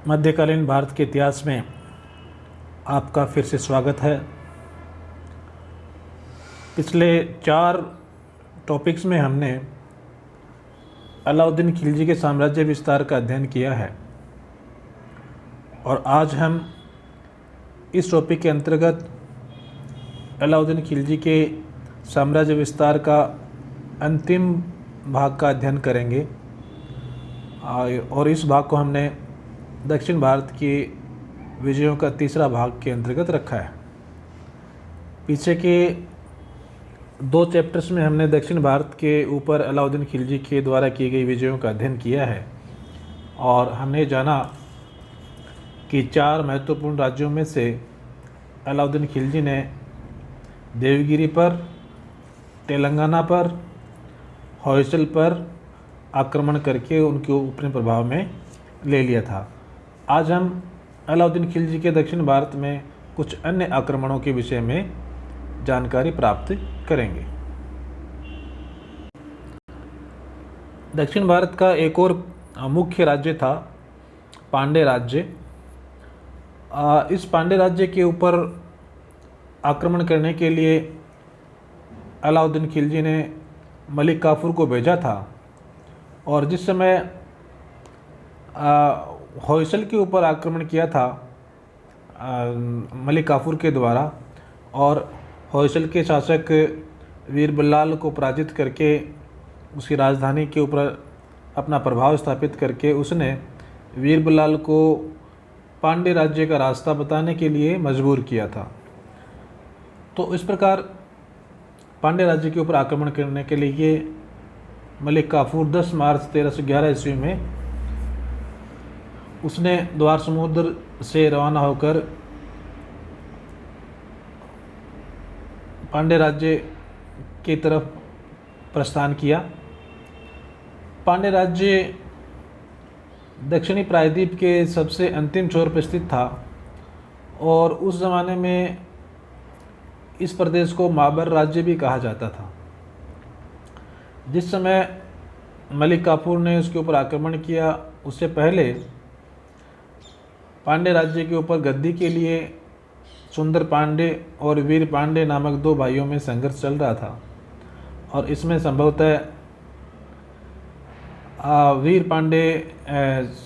मध्यकालीन भारत के इतिहास में आपका फिर से स्वागत है। पिछले 4 टॉपिक्स में हमने अलाउद्दीन खिलजी के साम्राज्य विस्तार का अध्ययन किया है और आज हम इस टॉपिक के अंतर्गत अलाउद्दीन खिलजी के साम्राज्य विस्तार का अंतिम भाग का अध्ययन करेंगे और इस भाग को हमने दक्षिण भारत के विजयों का तीसरा भाग के अंतर्गत रखा है। पीछे के 2 चैप्टर्स में हमने दक्षिण भारत के ऊपर अलाउद्दीन खिलजी के द्वारा की गई विजयों का अध्ययन किया है और हमने जाना कि 4 महत्वपूर्ण राज्यों में से अलाउद्दीन खिलजी ने देवगिरी पर, तेलंगाना पर, होयसल पर आक्रमण करके उनके अपने प्रभाव में ले लिया था। आज हम अलाउद्दीन खिलजी के दक्षिण भारत में कुछ अन्य आक्रमणों के विषय में जानकारी प्राप्त करेंगे। दक्षिण भारत का एक और मुख्य राज्य था पांड्य राज्य। इस पांड्य राज्य के ऊपर आक्रमण करने के लिए अलाउद्दीन खिलजी ने मलिक काफूर को भेजा था और जिस समय होयसल के ऊपर आक्रमण किया था मलिक काफूर के द्वारा और होयसल के शासक वीर बल्लाल को पराजित करके उसकी राजधानी के ऊपर अपना प्रभाव स्थापित करके उसने वीर बल्लाल को पांड्य राज्य का रास्ता बताने के लिए मजबूर किया था। तो इस प्रकार पांड्य राज्य के ऊपर आक्रमण करने के लिए मलिक काफूर 10 मार्च 1311 ईस्वी में उसने द्वार समुद्र से रवाना होकर पांड्य राज्य की तरफ प्रस्थान किया। पांड्य राज्य दक्षिणी प्रायद्वीप के सबसे अंतिम छोर पर स्थित था और उस ज़माने में इस प्रदेश को माबर राज्य भी कहा जाता था। जिस समय मलिक काफूर ने उसके ऊपर आक्रमण किया उससे पहले पांड्य राज्य के ऊपर गद्दी के लिए सुंदर पांडे और वीर पांडे नामक 2 भाइयों में संघर्ष चल रहा था और इसमें संभवतः वीर पांडे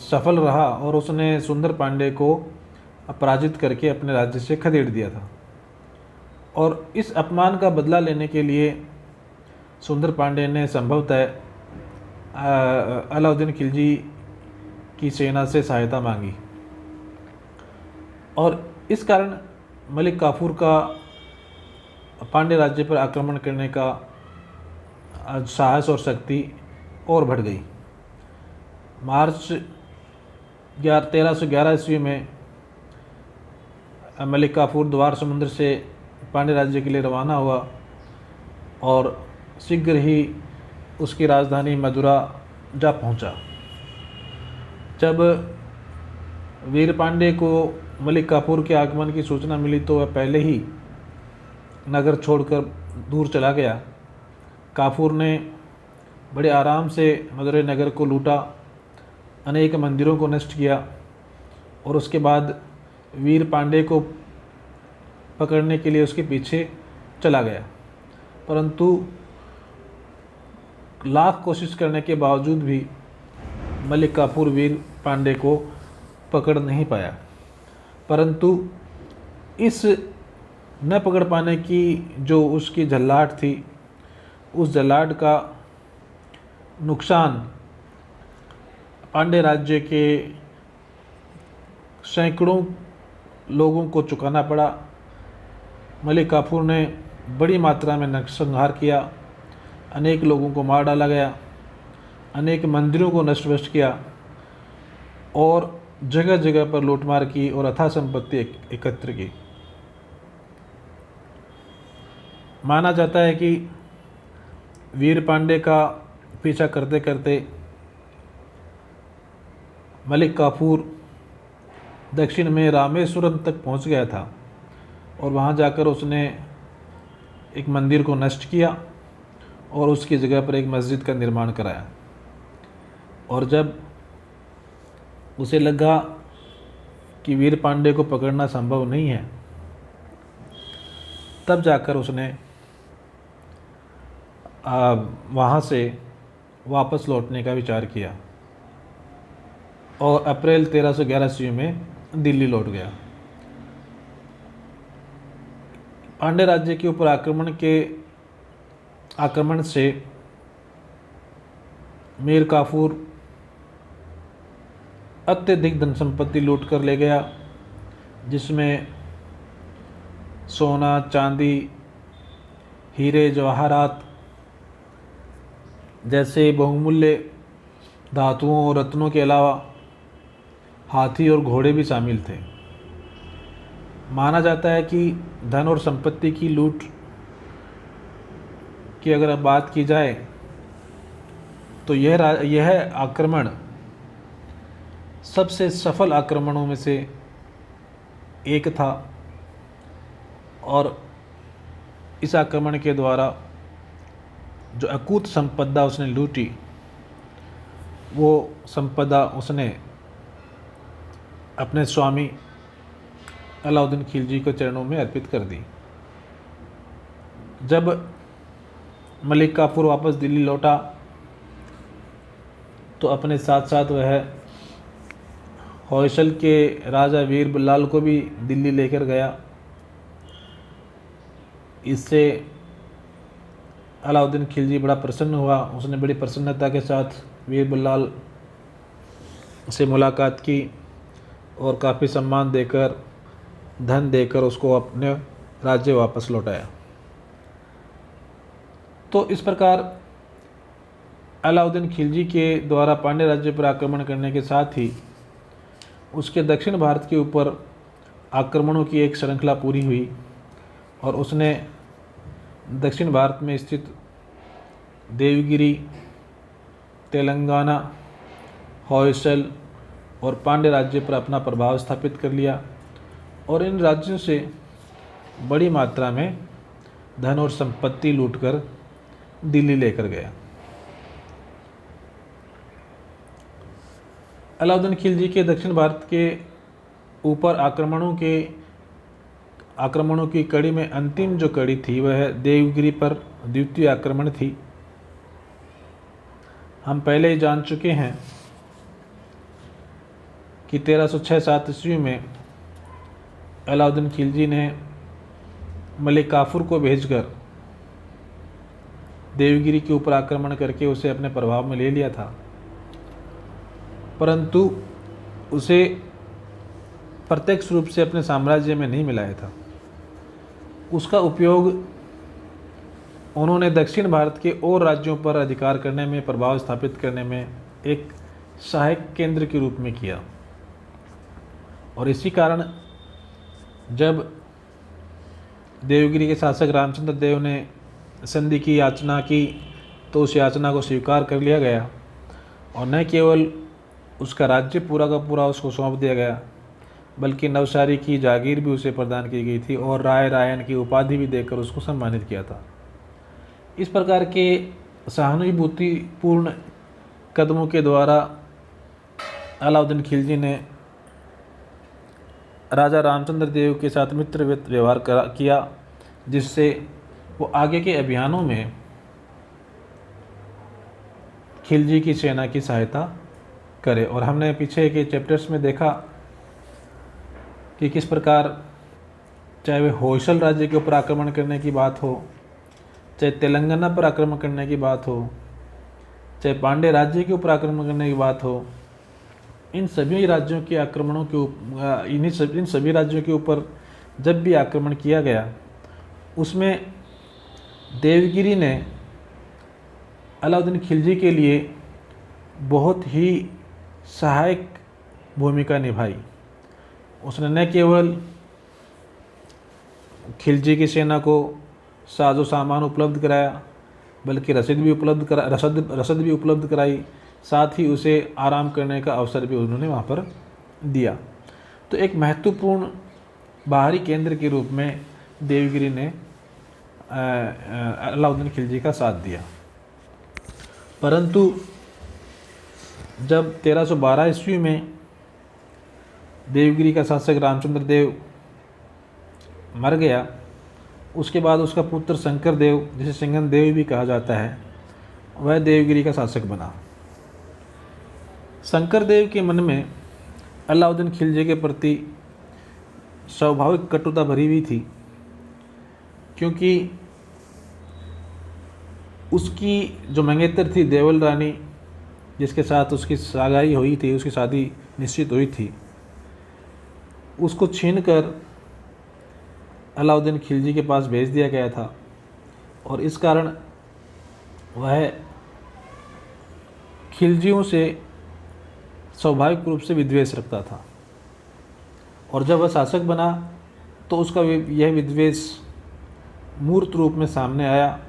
सफल रहा और उसने सुंदर पांडे को पराजित करके अपने राज्य से खदेड़ दिया था और इस अपमान का बदला लेने के लिए सुंदर पांडे ने संभवतः अलाउद्दीन खिलजी की सेना से सहायता मांगी और इस कारण मलिक काफूर का पांड्य राज्य पर आक्रमण करने का साहस और शक्ति और बढ़ गई। मार्च 1311 ईस्वी में मलिक काफूर द्वार समुद्र से पांड्य राज्य के लिए रवाना हुआ और शीघ्र ही उसकी राजधानी मदुरा जा पहुंचा। जब वीर पांडे को मलिक काफूर के आगमन की सूचना मिली तो वह पहले ही नगर छोड़कर दूर चला गया। काफूर ने बड़े आराम से मदुरै नगर को लूटा, अनेक मंदिरों को नष्ट किया और उसके बाद वीर पांडे को पकड़ने के लिए उसके पीछे चला गया, परंतु लाख कोशिश करने के बावजूद भी मलिक काफूर वीर पांडे को पकड़ नहीं पाया। परंतु इस न पकड़ पाने की जो उसकी झल्लाहट थी, उस झल्लाहट का नुकसान पांड्य राज्य के सैकड़ों लोगों को चुकाना पड़ा। मलिक काफूर ने बड़ी मात्रा में नरसंहार किया, अनेक लोगों को मार डाला गया, अनेक मंदिरों को नष्ट भ्रष्ट किया और जगह जगह पर लूटमार की और अथाह संपत्ति एकत्र की। माना जाता है कि वीर पांडे का पीछा करते करते मलिक काफूर दक्षिण में रामेश्वरम तक पहुंच गया था और वहां जाकर उसने एक मंदिर को नष्ट किया और उसकी जगह पर एक मस्जिद का निर्माण कराया। और जब उसे लगा कि वीर पांड्य को पकड़ना संभव नहीं है, तब जाकर उसने वहाँ से वापस लौटने का विचार किया और अप्रैल 1311 ईस्वी में दिल्ली लौट गया। पांड्य राज्य के ऊपर आक्रमण से मीर काफूर अत्यधिक धन संपत्ति लूट कर ले गया, जिसमें सोना, चांदी, हीरे, जवाहरात जैसे बहुमूल्य धातुओं और रत्नों के अलावा हाथी और घोड़े भी शामिल थे। माना जाता है कि धन और संपत्ति की लूट की अगर अब बात की जाए तो यह आक्रमण सबसे सफल आक्रमणों में से एक था और इस आक्रमण के द्वारा जो अकूत संपदा उसने लूटी, वो संपदा उसने अपने स्वामी अलाउद्दीन खिलजी के चरणों में अर्पित कर दी। जब मलिक काफूर वापस दिल्ली लौटा तो अपने साथ साथ वह होयसल के राजा वीर बल्लाल को भी दिल्ली लेकर गया। इससे अलाउद्दीन खिलजी बड़ा प्रसन्न हुआ। उसने बड़ी प्रसन्नता के साथ वीर बल्लाल से मुलाकात की और काफ़ी सम्मान देकर, धन देकर उसको अपने राज्य वापस लौटाया। तो इस प्रकार अलाउद्दीन खिलजी के द्वारा पांड्य राज्य पर आक्रमण करने के साथ ही उसके दक्षिण भारत के ऊपर आक्रमणों की एक श्रृंखला पूरी हुई और उसने दक्षिण भारत में स्थित देवगिरी, तेलंगाना, होयसल और पांड्य राज्य पर अपना प्रभाव स्थापित कर लिया और इन राज्यों से बड़ी मात्रा में धन और संपत्ति लूटकर दिल्ली लेकर गया। अलाउद्दीन खिलजी के दक्षिण भारत के ऊपर आक्रमणों की कड़ी में अंतिम जो कड़ी थी वह देवगिरी पर द्वितीय आक्रमण थी। हम पहले ही जान चुके हैं कि 1306-7 ईस्वी में अलाउद्दीन खिलजी ने मलिक काफूर को भेजकर देवगिरी के ऊपर आक्रमण करके उसे अपने प्रभाव में ले लिया था, परंतु उसे प्रत्यक्ष रूप से अपने साम्राज्य में नहीं मिलाया था। उसका उपयोग उन्होंने दक्षिण भारत के और राज्यों पर अधिकार करने में, प्रभाव स्थापित करने में एक सहायक केंद्र के रूप में किया। और इसी कारण जब देवगिरी के शासक रामचंद्र देव ने संधि की याचना की तो उस याचना को स्वीकार कर लिया गया और न केवल उसका राज्य पूरा का पूरा उसको सौंप दिया गया, बल्कि नवसारी की जागीर भी उसे प्रदान की गई थी और राय रायन की उपाधि भी देकर उसको सम्मानित किया था। इस प्रकार के सहानुभूतिपूर्ण कदमों के द्वारा अलाउद्दीन खिलजी ने राजा रामचंद्र देव के साथ मित्रवत व्यवहार किया, जिससे वो आगे के अभियानों में खिलजी की सेना की सहायता करे। और हमने पीछे के चैप्टर्स में देखा कि किस प्रकार चाहे वह होयसल राज्य के ऊपर आक्रमण करने की बात हो, चाहे तेलंगाना पर आक्रमण करने की बात हो, चाहे पांड्य राज्य के ऊपर आक्रमण करने की बात हो, इन सभी राज्यों के आक्रमणों के इन सभी राज्यों के ऊपर जब भी आक्रमण किया गया उसमें देवगिरी ने अलाउद्दीन खिलजी के लिए बहुत ही सहायक भूमिका निभाई। उसने न केवल खिलजी की सेना को साजो सामान उपलब्ध कराया, बल्कि रसद भी उपलब्ध कराई, साथ ही उसे आराम करने का अवसर भी उन्होंने वहाँ पर दिया। तो एक महत्वपूर्ण बाहरी केंद्र के रूप में देवगिरी ने अलाउद्दीन खिलजी का साथ दिया। परंतु जब 1312 ईस्वी में देवगिरी का शासक रामचंद्र देव मर गया, उसके बाद उसका पुत्र शंकर देव, जिसे सिंघन देव भी कहा जाता है, वह देवगिरी का शासक बना। शंकर देव के मन में अलाउद्दीन खिलजी के प्रति स्वाभाविक कटुता भरी हुई थी, क्योंकि उसकी जो मंगेतर थी देवल रानी, जिसके साथ उसकी सगाई हुई थी, उसकी शादी निश्चित हुई थी, उसको छीनकर अलाउद्दीन खिलजी के पास भेज दिया गया था और इस कारण वह खिलजियों से स्वाभाविक रूप से विद्वेष रखता था। और जब वह शासक बना तो उसका यह विद्वेष मूर्त रूप में सामने आया।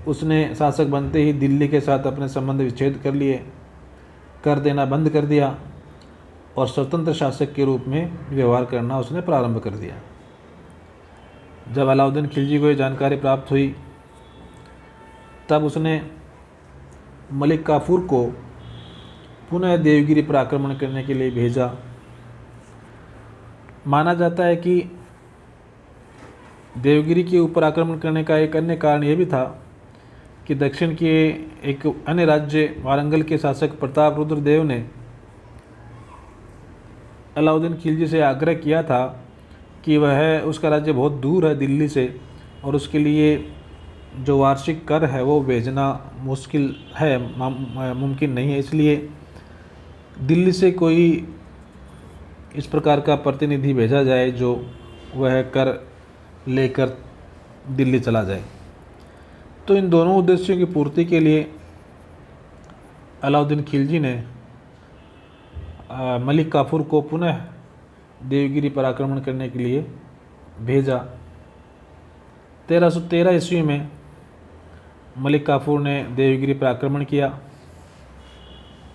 उसने शासक बनते ही दिल्ली के साथ अपने संबंध विच्छेद कर देना बंद कर दिया और स्वतंत्र शासक के रूप में व्यवहार करना उसने प्रारंभ कर दिया। जब अलाउद्दीन खिलजी को ये जानकारी प्राप्त हुई तब उसने मलिक काफूर को पुनः देवगिरी पर आक्रमण करने के लिए भेजा। माना जाता है कि देवगिरी के ऊपर आक्रमण करने का एक अन्य कारण यह भी था कि दक्षिण के एक अन्य राज्य वारंगल के शासक प्रताप रुद्र देव ने अलाउद्दीन खिलजी से आग्रह किया था कि वह उसका राज्य बहुत दूर है दिल्ली से और उसके लिए जो वार्षिक कर है वो भेजना मुश्किल है, मुमकिन नहीं है, इसलिए दिल्ली से कोई इस प्रकार का प्रतिनिधि भेजा जाए जो वह कर लेकर दिल्ली चला जाए। तो इन दोनों उद्देश्यों की पूर्ति के लिए अलाउद्दीन खिलजी ने मलिक काफूर को पुनः देवगिरी पर आक्रमण करने के लिए भेजा। 1313 ईस्वी में मलिक काफूर ने देवगिरी पर आक्रमण किया।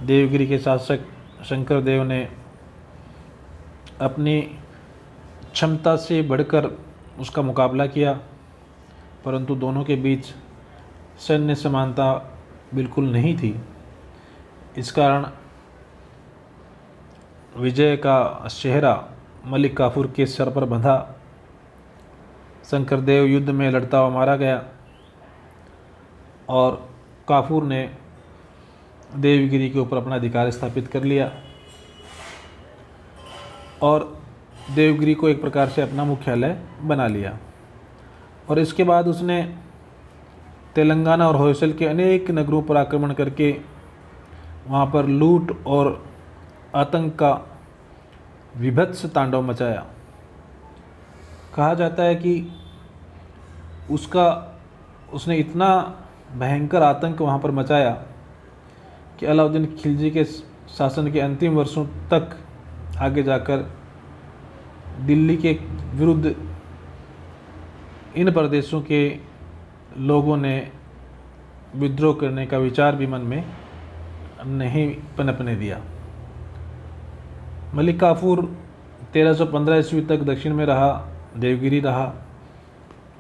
देवगिरी के शासक शंकर देव ने अपनी क्षमता से बढ़कर उसका मुकाबला किया, परंतु दोनों के बीच सैन्य समानता बिल्कुल नहीं थी। इस कारण विजय का सेहरा मलिक काफूर के सर पर बंधा। शंकर देव युद्ध में लड़ता हुआ मारा गया और काफूर ने देवगिरी के ऊपर अपना अधिकार स्थापित कर लिया और देवगिरी को एक प्रकार से अपना मुख्यालय बना लिया। और इसके बाद उसने तेलंगाना और होयसल के अनेक नगरों पर आक्रमण करके वहाँ पर लूट और आतंक का विभत्स तांडव मचाया। कहा जाता है कि उसने इतना भयंकर आतंक वहाँ पर मचाया कि अलाउद्दीन खिलजी के शासन के अंतिम वर्षों तक आगे जाकर दिल्ली के विरुद्ध इन प्रदेशों के लोगों ने विद्रोह करने का विचार भी मन में नहीं पनपने दिया। मलिक काफूर 1315 ईस्वी तक दक्षिण में रहा, देवगिरी रहा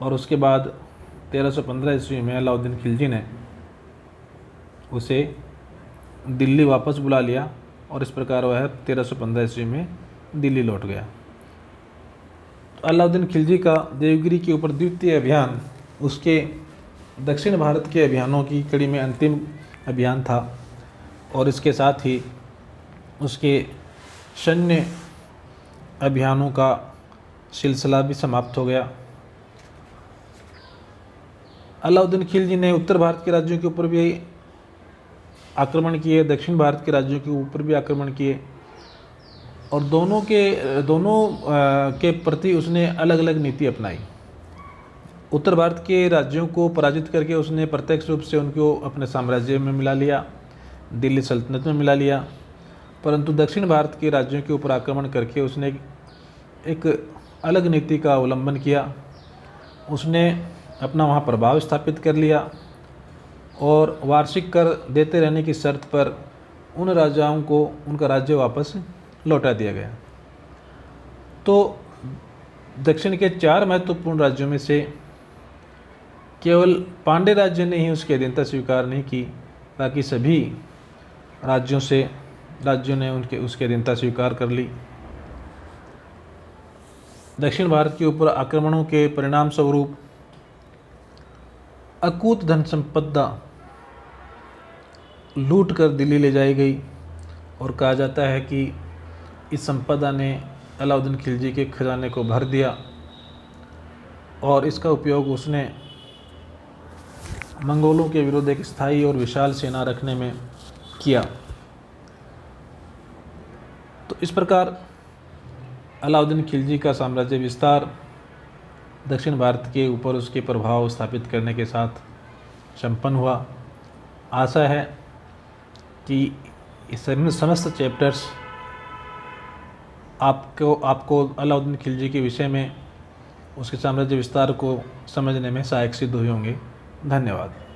और उसके बाद 1315 ईस्वी में अलाउद्दीन खिलजी ने उसे दिल्ली वापस बुला लिया और इस प्रकार वह 1315 ईस्वी में दिल्ली लौट गया। तो अलाउद्दीन खिलजी का देवगिरी के ऊपर द्वितीय अभियान उसके दक्षिण भारत के अभियानों की कड़ी में अंतिम अभियान था और इसके साथ ही उसके सैन्य अभियानों का सिलसिला भी समाप्त हो गया। अलाउद्दीन खिलजी ने उत्तर भारत के राज्यों के ऊपर भी आक्रमण किए, दक्षिण भारत के राज्यों के ऊपर भी आक्रमण किए और दोनों के प्रति उसने अलग अलग नीति अपनाई। उत्तर भारत के राज्यों को पराजित करके उसने प्रत्यक्ष रूप से उनको अपने साम्राज्य में मिला लिया, दिल्ली सल्तनत में मिला लिया, परंतु दक्षिण भारत के राज्यों के ऊपर आक्रमण करके उसने एक अलग नीति का अवलंबन किया। उसने अपना वहाँ प्रभाव स्थापित कर लिया और वार्षिक कर देते रहने की शर्त पर उन राजाओं को उनका राज्य वापस लौटा दिया गया। तो दक्षिण के 4 महत्वपूर्ण राज्यों में से केवल पांड्य राज्य ने ही उसकी अधीनता स्वीकार नहीं की, बाकी सभी राज्यों ने उसकी अधीनता स्वीकार कर ली। दक्षिण भारत के ऊपर आक्रमणों के परिणाम स्वरूप अकूत धन संपदा लूट कर दिल्ली ले जाई गई और कहा जाता है कि इस संपदा ने अलाउद्दीन खिलजी के खजाने को भर दिया और इसका उपयोग उसने मंगोलों के विरुद्ध एक स्थायी और विशाल सेना रखने में किया। तो इस प्रकार अलाउद्दीन खिलजी का साम्राज्य विस्तार दक्षिण भारत के ऊपर उसके प्रभाव स्थापित करने के साथ संपन्न हुआ। आशा है कि इस समस्त चैप्टर्स आपको अलाउद्दीन खिलजी के विषय में उसके साम्राज्य विस्तार को समझने में सहायक सिद्ध हुए होंगे। धन्यवाद।